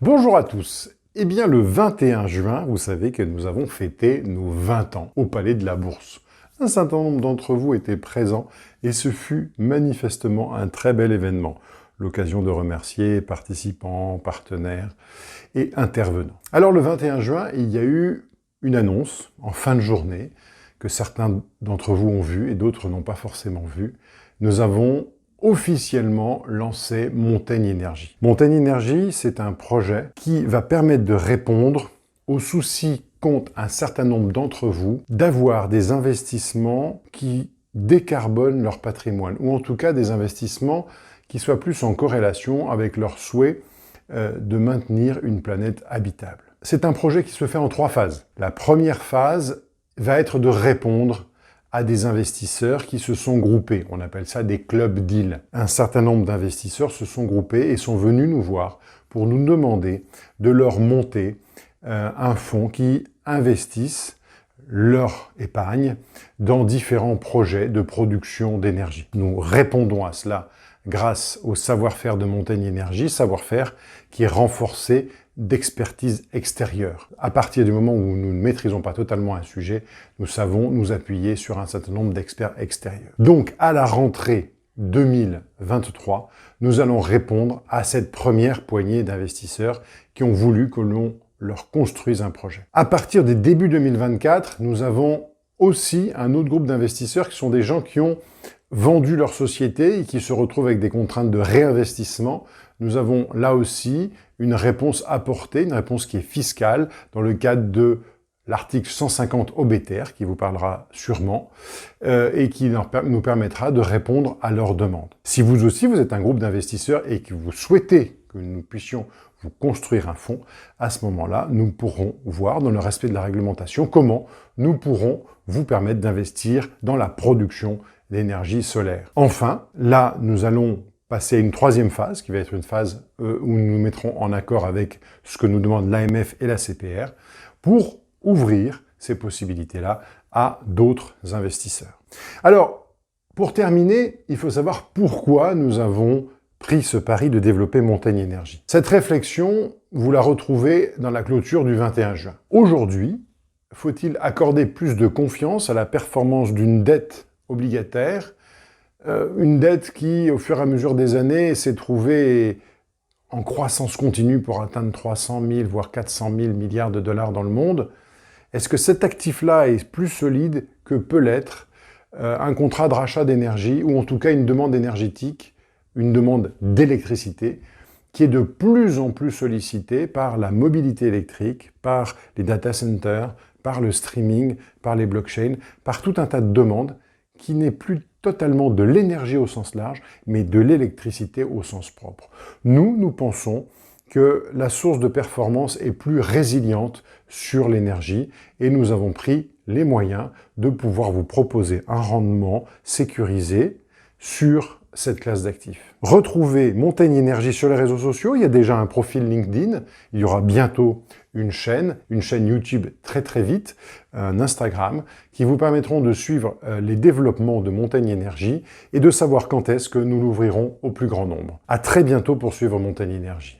Bonjour à tous. Eh bien, le 21 juin, vous savez que nous avons fêté nos 20 ans au Palais de la Bourse. Un certain nombre d'entre vous étaient présents et ce fut manifestement un très bel événement. L'occasion de remercier participants, partenaires et intervenants. Alors le 21 juin, il y a eu une annonce en fin de journée que certains d'entre vous ont vu et d'autres n'ont pas forcément vu. Nous avons officiellement lancé Montaigne Énergie. Montaigne Énergie, c'est un projet qui va permettre de répondre aux soucis qu'ont un certain nombre d'entre vous d'avoir des investissements qui décarbonent leur patrimoine, ou en tout cas des investissements qui soient plus en corrélation avec leur souhait de maintenir une planète habitable. C'est un projet qui se fait en 3 phases. La première phase va être de répondre à des investisseurs qui se sont groupés. On appelle ça des clubs deals. Un certain nombre d'investisseurs se sont groupés et sont venus nous voir pour nous demander de leur monter un fonds qui investisse leur épargne dans différents projets de production d'énergie. Nous répondons à cela grâce au savoir-faire de Montaigne Énergie, savoir-faire qui est renforcé d'expertise extérieure. À partir du moment où nous ne maîtrisons pas totalement un sujet, nous savons nous appuyer sur un certain nombre d'experts extérieurs. Donc, à la rentrée 2023, nous allons répondre à cette première poignée d'investisseurs qui ont voulu que l'on leur construise un projet. À partir des débuts 2024, nous avons aussi un autre groupe d'investisseurs qui sont des gens qui ont vendu leur société et qui se retrouvent avec des contraintes de réinvestissement. Nous avons là aussi une réponse apportée, une réponse qui est fiscale dans le cadre de l'article 150 OBTR, qui vous parlera sûrement, et qui nous permettra de répondre à leurs demandes. Si vous aussi, vous êtes un groupe d'investisseurs et que vous souhaitez que nous puissions vous construire un fonds, à ce moment-là, nous pourrons voir, dans le respect de la réglementation, comment nous pourrons vous permettre d'investir dans la production d'énergie solaire. Enfin, là, nous allons passer à une 3e phase, qui va être une phase où nous nous mettrons en accord avec ce que nous demande l'AMF et la CPR, pour ouvrir ces possibilités-là à d'autres investisseurs. Alors, pour terminer, il faut savoir pourquoi nous avons pris ce pari de développer Montaigne Énergie. Cette réflexion, vous la retrouvez dans la clôture du 21 juin. Aujourd'hui, faut-il accorder plus de confiance à la performance d'une dette obligataire, une dette qui, au fur et à mesure des années, s'est trouvée en croissance continue pour atteindre 300 000, voire 400 000 milliards de dollars dans le monde. Est-ce que cet actif-là est plus solide que peut l'être un contrat de rachat d'énergie, ou en tout cas une demande énergétique, une demande d'électricité, qui est de plus en plus sollicitée par la mobilité électrique, par les data centers, par le streaming, par les blockchains, par tout un tas de demandes qui n'est plus totalement de l'énergie au sens large, mais de l'électricité au sens propre. Nous pensons que la source de performance est plus résiliente sur l'énergie et nous avons pris les moyens de pouvoir vous proposer un rendement sécurisé sur cette classe d'actifs. Retrouvez Montaigne Énergie sur les réseaux sociaux. Il y a déjà un profil LinkedIn. Il y aura bientôt une chaîne YouTube très vite, un Instagram, qui vous permettront de suivre les développements de Montaigne Énergie et de savoir quand est-ce que nous l'ouvrirons au plus grand nombre. À très bientôt pour suivre Montaigne Énergie.